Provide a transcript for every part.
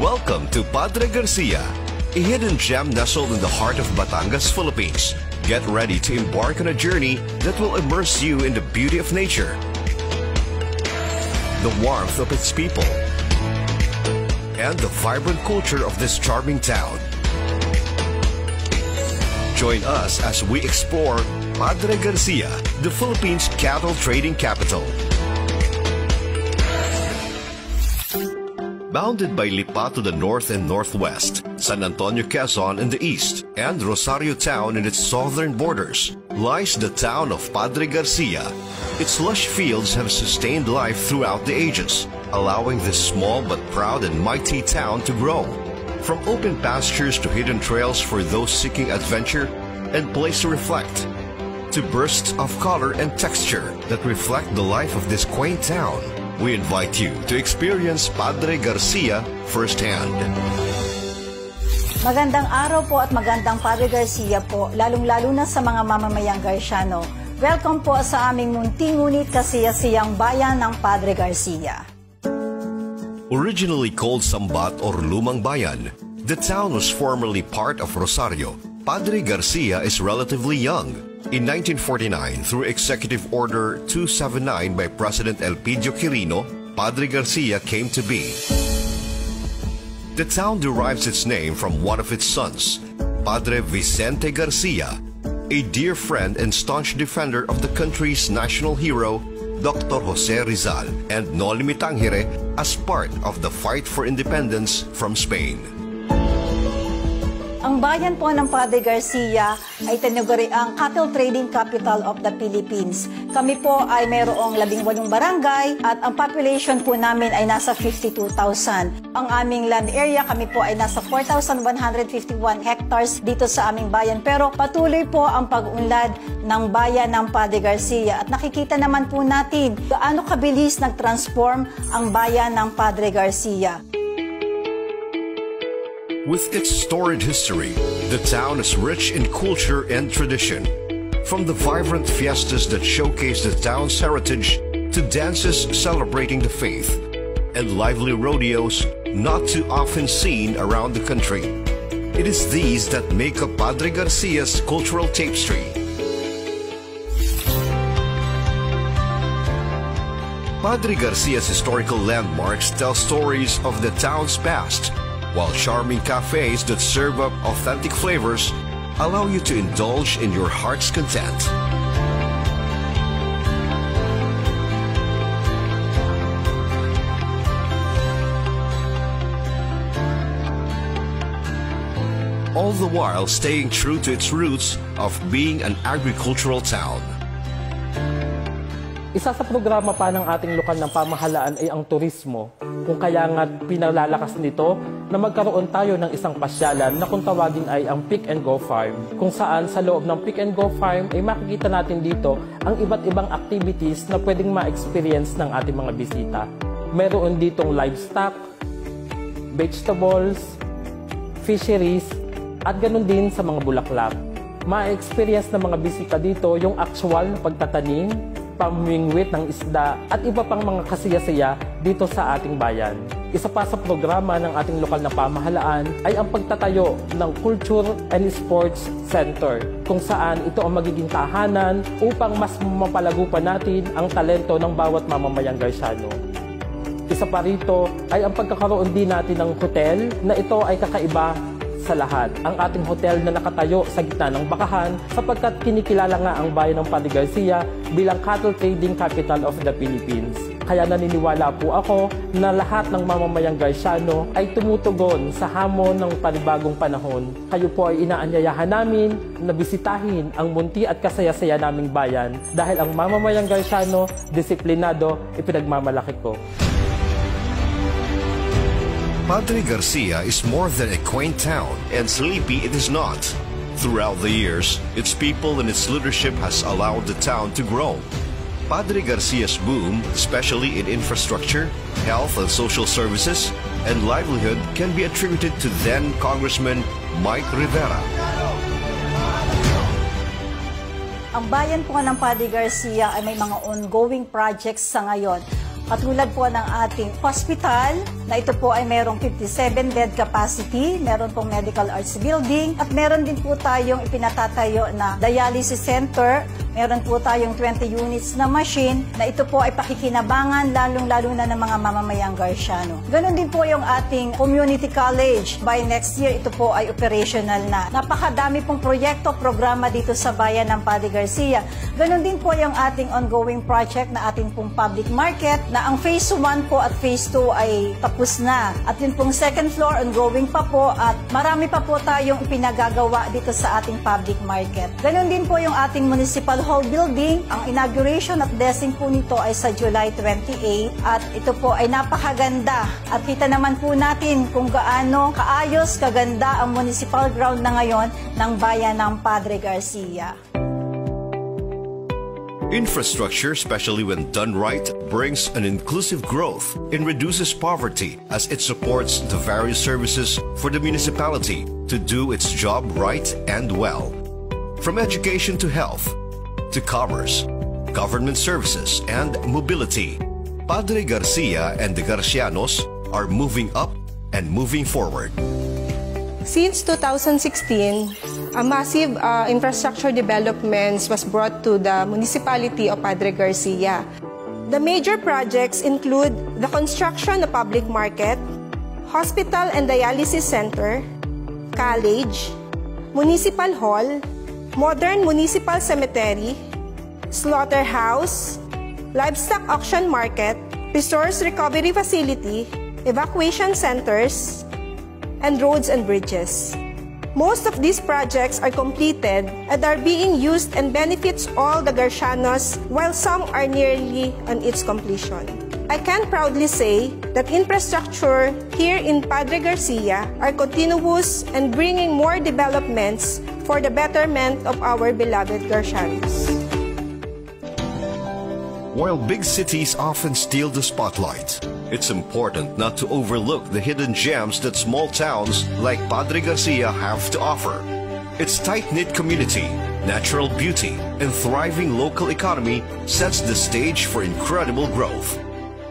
Welcome to Padre Garcia, a hidden gem nestled in the heart of Batangas, Philippines. Get ready to embark on a journey that will immerse you in the beauty of nature, the warmth of its people, and the vibrant culture of this charming town. Join us as we explore Padre Garcia, the Philippines' cattle trading capital. Bounded by Lipa to the north and northwest, San Antonio, Quezon in the east, and Rosario Town in its southern borders, lies the town of Padre Garcia. Its lush fields have sustained life throughout the ages, allowing this small but proud and mighty town to grow. From open pastures to hidden trails for those seeking adventure and place to reflect, to bursts of color and texture that reflect the life of this quaint town, we invite you to experience Padre Garcia firsthand. Magandang araw po at magandang Padre Garcia po, lalong-lalo na sa mga mamamayang Garciano. Welcome po sa aming munting ngunit kasiyasiyang bayan ng Padre Garcia. Originally called Sambat or Lumang Bayan, the town was formerly part of Rosario. Padre Garcia is relatively young. In 1949, through Executive Order 279 by President Elpidio Quirino, Padre Garcia came to be. The town derives its name from one of its sons, Padre Vicente Garcia, a dear friend and staunch defender of the country's national hero, Dr. Jose Rizal, and Noli Me Tangere as part of the fight for independence from Spain. Ang bayan po ng Padre Garcia ay tinaguri ang cattle trading capital of the Philippines. Kami po ay mayroong 18 barangay at ang population po namin ay nasa 52,000. Ang aming land area, kami po ay nasa 4,151 hectares dito sa aming bayan. Pero patuloy po ang pag-unlad ng bayan ng Padre Garcia at nakikita naman po natin gaano kabilis nag-transform ang bayan ng Padre Garcia. With its storied history, the town is rich in culture and tradition. From the vibrant fiestas that showcase the town's heritage to dances celebrating the faith and lively rodeos not too often seen around the country. It is these that make up Padre Garcia's cultural tapestry. Padre Garcia's historical landmarks tell stories of the town's past, while charming cafes that serve up authentic flavors allow you to indulge in your heart's content. All the while staying true to its roots of being an agricultural town. Isa sa programa pa ng ating lokal ng pamahalaan ay ang turismo, kung kaya nga pinalalakas nito na magkaroon tayo ng isang pasyalan na kung tawagin ay ang Pick and Go Farm, kung saan sa loob ng Pick and Go Farm ay makikita natin dito ang iba't ibang activities na pwedeng ma-experience ng ating mga bisita. Meron ditong livestock, vegetables, fisheries, at ganun din sa mga bulaklak. Ma-experience ng mga bisita dito yung actual na pagtatanim, pamimingwit ng isda at iba pang mga kasiyasiya dito sa ating bayan. Isa pa sa programa ng ating lokal na pamahalaan ay ang pagtatayo ng Culture and Sports Center, kung saan ito ang magiging tahanan upang mas mapalago pa natin ang talento ng bawat mamamayang Garciano. Isa pa rito ay ang pagkakaroon din natin ng hotel na ito ay kakaiba sa lahat. Ang ating hotel na nakatayo sa gitna ng bakahan sapagkat kinikilala nga ang bayan ng Padre Garcia bilang cattle trading capital of the Philippines. Kaya naniniwala po ako na lahat ng mamamayang Garciano ay tumutugon sa hamon ng panibagong panahon. Kayo po ay inaanyayahan namin na bisitahin ang munti at kasayasaya naming bayan dahil ang mamamayang Garciano, disiplinado, ipinagmamalaki ko. Padre Garcia is more than a quaint town, and sleepy it is not. Throughout the years, its people and its leadership has allowed the town to grow. Padre Garcia's boom, especially in infrastructure, health and social services, and livelihood can be attributed to then Congressman Mike Rivera. Ang bayan po ng Padre Garcia ay may mga ongoing projects sa ngayon. Katulad po ng ating hospital, na ito po ay merong 57 bed capacity, meron pong medical arts building, at meron din po tayong ipinatatayo na dialysis center. Meron po tayong 20 units na machine na ito po ay pakikinabangan lalong-lalo na ng mga mamamayang Garciano. Ganon din po yung ating community college. By next year, ito po ay operational na. Napakadami pong proyekto, programa dito sa bayan ng Padre Garcia. Ganon din po yung ating ongoing project na ating pong public market na ang phase 1 po at phase 2 ay tapos na. At yun pong second floor, ongoing pa po at marami pa po tayong pinagagawa dito sa ating public market. Ganon din po yung ating municipal hall building. Ang inauguration at blessing po nito ay sa July 28 at ito po ay napakaganda. At kita naman po natin kung gaano kaayos, kaganda ang municipal ground na ngayon ng bayan ng Padre Garcia. Infrastructure, especially when done right, brings an inclusive growth and reduces poverty as it supports the various services for the municipality to do its job right and well. From education to health, to commerce, government services, and mobility, Padre Garcia and the Garcianos are moving up and moving forward. Since 2016, a massive infrastructure developments was brought to the municipality of Padre Garcia. The major projects include the construction of public market, hospital and dialysis center, college, municipal hall, modern municipal cemetery, slaughterhouse, livestock auction market, resource recovery facility, evacuation centers, and roads and bridges. Most of these projects are completed and are being used and benefits all the Garcianos, while some are nearly on its completion. I can proudly say that infrastructure here in Padre Garcia are continuous and bringing more developments for the betterment of our beloved Garcianos. While big cities often steal the spotlight, it's important not to overlook the hidden gems that small towns like Padre Garcia have to offer. Its tight-knit community, natural beauty, and thriving local economy sets the stage for incredible growth.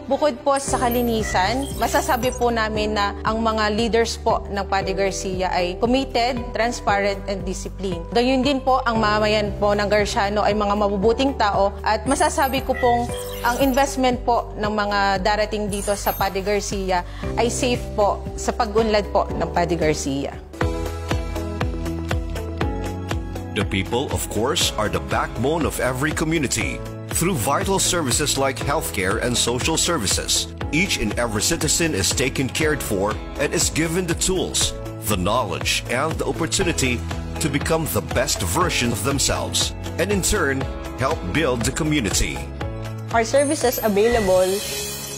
Bukod po sa kalinisan, masasabi po namin na ang mga leaders po ng Padre Garcia ay committed, transparent, and disciplined. Gayun din po ang mamayan po ng Garciano ay mga mabubuting tao at masasabi ko pong ang investment po ng mga darating dito sa Padre Garcia ay safe po sa pag-unlad po ng Padre Garcia. The people, of course, are the backbone of every community. Through vital services like healthcare and social services, each and every citizen is taken cared for and is given the tools, the knowledge, and the opportunity to become the best version of themselves, and in turn, help build the community. Our services available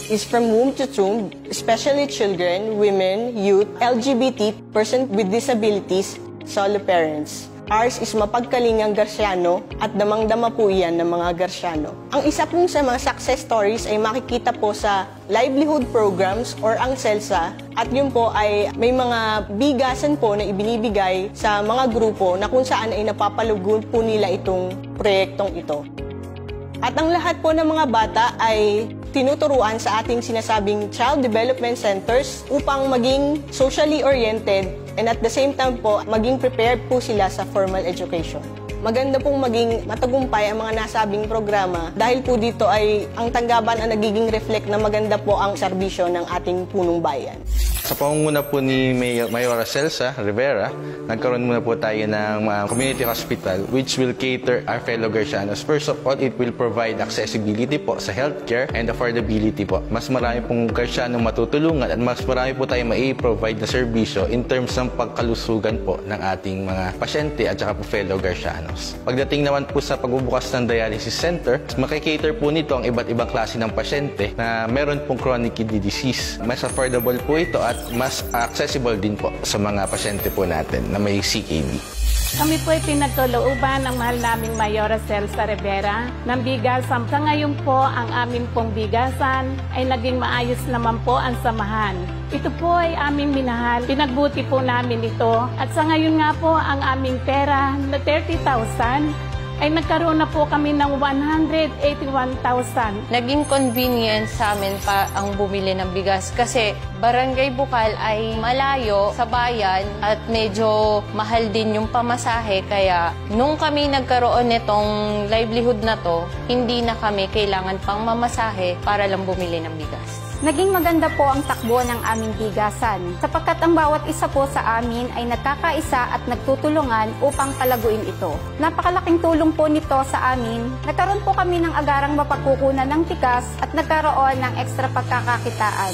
is from womb to tomb, especially children, women, youth, LGBT, persons with disabilities, solo parents. Ours is mapagkalingang Garciano at damang-dama po yan ng mga Garciano. Ang isa pong sa mga success stories ay makikita po sa livelihood programs or ang SELSA at yun po ay may mga bigasan po na ibinibigay sa mga grupo na kung saan ay napapalugod po nila itong proyektong ito. At ang lahat po ng mga bata ay tinuturuan sa ating sinasabing Child Development Centers upang maging socially oriented and at the same time po, maging prepared po sila sa formal education. Maganda pong maging matagumpay ang mga nasabing programa dahil po dito ay ang tanggapan ang nagiging reflect na maganda po ang serbisyo ng ating punong bayan. Sa pangunguna po ni Mayora Celsa Rivera, nagkaroon muna po tayo ng community hospital which will cater our fellow Garcianos. First of all, it will provide accessibility po sa healthcare and affordability po. Mas marami pong Garciano matutulungan at mas marami po tayo mai-provide na serbisyo in terms ng pagkalusugan po ng ating mga pasyente at saka po fellow Garcianos. Pagdating naman po sa pagbubukas ng dialysis center, makikater po nito ang iba't ibang klase ng pasyente na meron pong chronic kidney disease. Mas affordable po ito at mas accessible din po sa mga pasyente po natin na may CKD. Kami po ay pinagkalooban ng mahal naming Mayora Celsa Rivera ng bigasan. Sa ngayon po, ang amin pong bigasan ay naging maayos naman po ang samahan. Ito po ay aming minahal. Pinagbuti po namin ito. At sa ngayon nga po, ang aming pera na 30,000 ay nagkaroon na po kami ng 181,000. Naging convenient sa amin pa ang bumili ng bigas kasi Barangay Bukal ay malayo sa bayan at medyo mahal din yung pamasahe. Kaya nung kami nagkaroon nitong livelihood na to, hindi na kami kailangan pang mamasahe para lang bumili ng bigas. Naging maganda po ang takbo ng aming bigasan sapagkat ang bawat isa po sa amin ay nagkakaisa at nagtutulungan upang palaguin ito. Napakalaking tulong po nito sa amin. Nagkaroon po kami ng agarang mapagkukunan ng bigas at nagkaroon ng ekstra pagkakakitaan.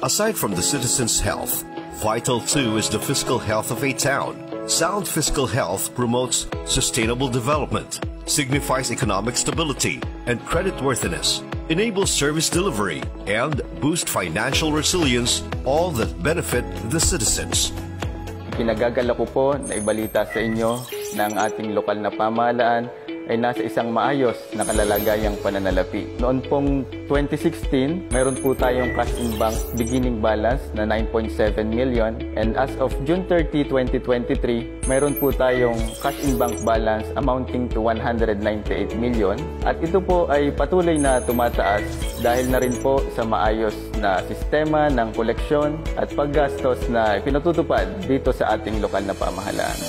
Aside from the citizens' health, vital too is the fiscal health of a town. Sound fiscal health promotes sustainable development, signifies economic stability and creditworthiness, enables service delivery, and boost financial resilience, all that benefit the citizens. Kinagagala ko po na ibalita sa inyo na ang ating lokal na pamahalaan ay nasa isang maayos na kalalagayang pananalapi. Noon pong 2016, meron po tayong cash in bank beginning balance na 9.7 million and as of June 30, 2023, meron po tayong cash in bank balance amounting to 198 million at ito po ay patuloy na tumataas dahil na rin po sa maayos na sistema ng koleksyon at paggastos na pinatutupad dito sa ating lokal na pamahalaan.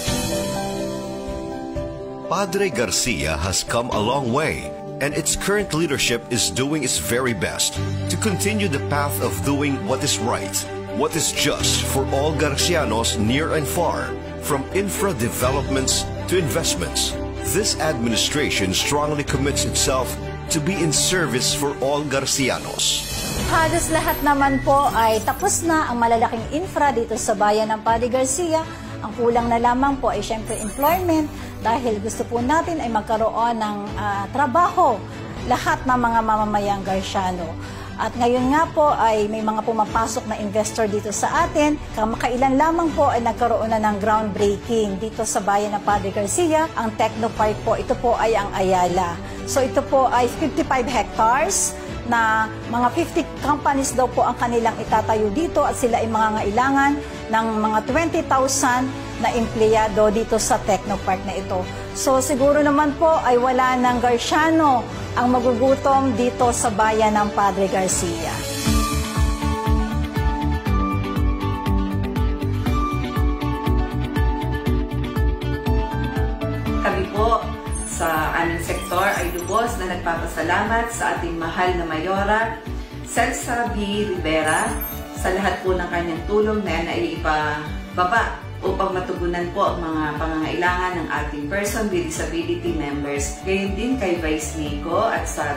Padre Garcia has come a long way, and its current leadership is doing its very best to continue the path of doing what is right, what is just for all Garcianos near and far, from infra developments to investments. This administration strongly commits itself to be in service for all Garcianos. Halos lahat naman po ay tapos na ang malalaking infra dito sa bayan ng Padre Garcia. Ang kulang na lamang po ay syempre employment dahil gusto po natin ay magkaroon ng trabaho lahat ng mga mamamayang Garciano. At ngayon nga po ay may mga pumapasok na investor dito sa atin. Kamakailan lamang po ay nagkaroon na ng groundbreaking dito sa bayan ng Padre Garcia. Ang Technopark po, ito po ay ang Ayala. So ito po ay 55 hectares na mga 50 companies daw po ang kanilang itatayo dito at sila ay mangangailangan ng mga 20,000 na empleyado dito sa Technopark na ito. So siguro naman po ay wala ng Garciano ang magugutom dito sa bayan ng Padre Garcia. Kami po sa aming sektor ay lubos na nagpapasalamat sa ating mahal na Mayora, Celsa B. Rivera, sa lahat po ng kanyang tulong na ipaibaba upang matugunan po ang mga pangangailangan ng ating person with disability members. Gayon din kay Vice Nico at sa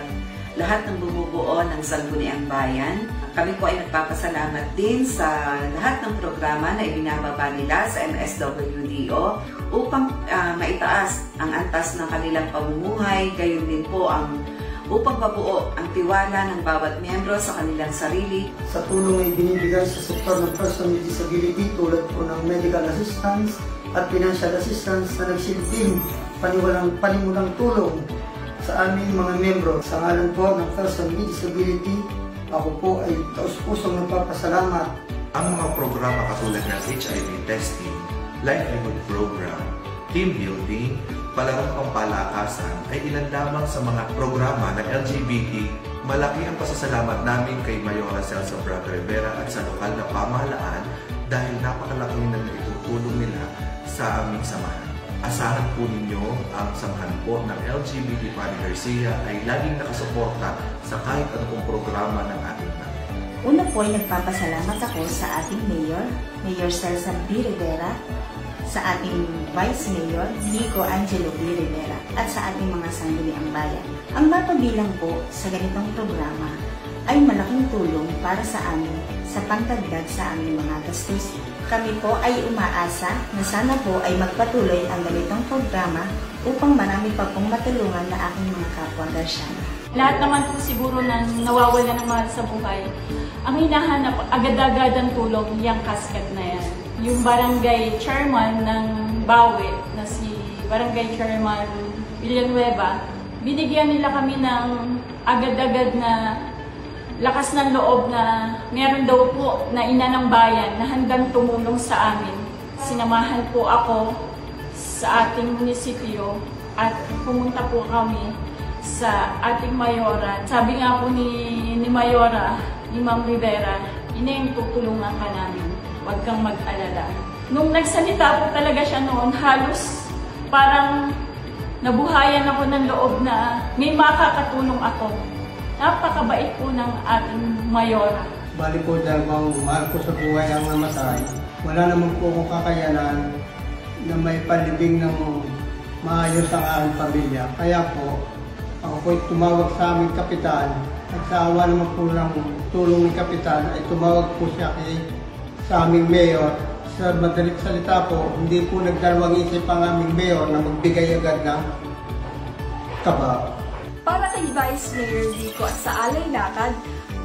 lahat ng bumubuo ng Sangguniang Bayan. Kami po ay nagpapasalamat din sa lahat ng programa na ibinababa nila sa MSWDO upang maitaas ang antas ng kanilang pamumuhay. Gayon din po ang upang mabuo ang tiwala ng bawat miyembro sa kanilang sarili. Sa tulong ay binibigay sa sektor ng person with disability tulad po ng medical assistance at financial assistance na nagsilbing panimulang tulong sa aming mga miyembro. Sa ngalan po ng person with disability, ako po ay taus-pusong nagpapasalamat. Ang mga programa katulad ng HIV testing, livelihood program, team building, palarong pampalakasan ay ilan lamang sa mga programa ng LGBT. Malaki ang pasasalamat namin kay Mayora Celsa Brother Rivera at sa lokal na pamahalaan dahil napakalaki na itutulong nila sa aming samahan. Asahan po ninyo ang samahan po ng LGBT Padre Garcia ay laging nakasuporta sa kahit anong programa ng ating bayan. Una po ay nagpapasalamat ako sa ating Mayor, Mayor Celsa B. Rivera, sa ating Vice Mayor, Nico Angelo B. Rivera, at sa ating mga Sangguniang Bayan. Ang mapabilang po sa ganitong programa ay malaking tulong para sa amin sa pangdagdag sa aming mga gastusin. Kami po ay umaasa na sana po ay magpatuloy ang ganitong programa upang marami pa pong matulungan na aking mga kapwa Garciano. Lahat naman po siguro na nawawala ng mahal sa buhay. Ang hinahanap, agad-agad ang tulong, yung casket na yan. Yung barangay chairman ng Bawi, na si barangay chairman Villanueva, binigyan nila kami ng agad-agad na lakas ng loob na meron daw po na ina ng bayan na handang tumulong sa amin. Sinamahan po ako sa ating munisipyo at pumunta po kami sa ating Mayora. Sabi nga po ni Mayora, ni Ma'am Rivera, Ineng, tutulungan ka namin. Huwag kang mag-alala. Nung nagsalita po talaga siya noon, halos parang nabuhayan ako ng loob na may makakatulong ako. Napakabait po ng ating Mayora. Bali po dahil bang mahal ko sa buhay ang namatay, wala naman po akong kakayanan na may palibing ng maayos ang aking pamilya. Kaya po, ako po'y tumawag sa aming kapitan at sa awa naman po ng tulong ng kapitan ay tumawag po siya sa aming mayor. Sa madalit salita po, hindi po nagdalawang isip ang aming mayor na magbigay agad ng kaba. Para kay Vice Mayor Vico at sa Alay Lakad,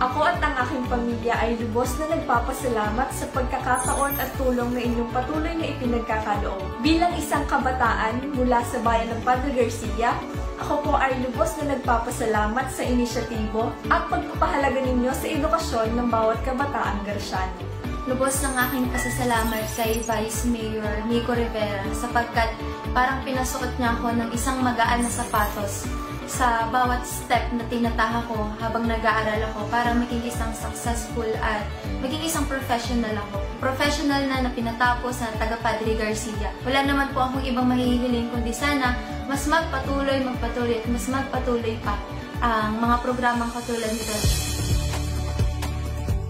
ako at ang aking pamilya ay lubos na nagpapasalamat sa pagkakataon at tulong na inyong patuloy na ipinagkakaloob. Bilang isang kabataan mula sa bayan ng Padre Garcia, ako po ay lubos na nagpapasalamat sa inisyatibo at pagpapahalaga ninyo sa edukasyon ng bawat kabataang Garciano. Lubos ng aking pasasalamat kay Vice Mayor Nico Rivera sapagkat parang pinasuot niya ako ng isang magaan na sapatos sa bawat step na tinataha ko habang nag-aaral ako para maging isang successful at maging isang professional ako. Professional na pinatapos na taga Padre Garcia. Wala naman po akong ibang mahihiling kundi sana mas magpatuloy at mas magpatuloy pa ang mga programang katulad nito.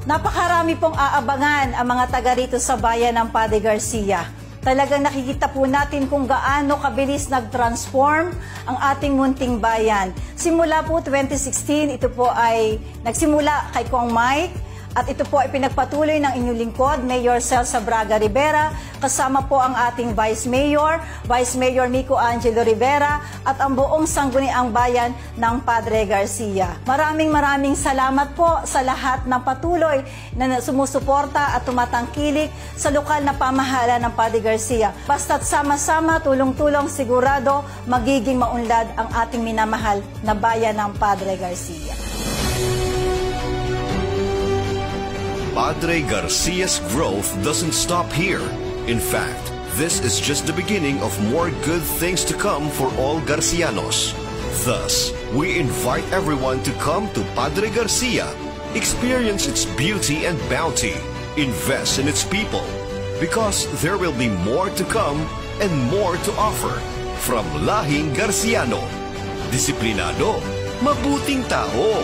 Napakarami pong aabangan ang mga taga rito sa bayan ng Padre Garcia. Talagang nakikita po natin kung gaano kabilis nag-transform ang ating munting bayan. Simula po 2016, ito po ay nagsimula kay Kong Mike. At ito po ay pinagpatuloy ng inyong lingkod, Mayor Celsa Braga Rivera, kasama po ang ating Vice Mayor Mico Angelo Rivera, at ang buong sangguniang bayan ng Padre Garcia. Maraming salamat po sa lahat ng patuloy na sumusuporta at tumatangkilik sa lokal na pamahalaan ng Padre Garcia. Basta't sama-sama, tulong-tulong, sigurado magiging maunlad ang ating minamahal na bayan ng Padre Garcia. Padre Garcia's growth doesn't stop here. In fact, this is just the beginning of more good things to come for all Garcianos. Thus, we invite everyone to come to Padre Garcia, experience its beauty and bounty, invest in its people, because there will be more to come and more to offer from Lahing Garciano. Disiplinado, mabuting tao.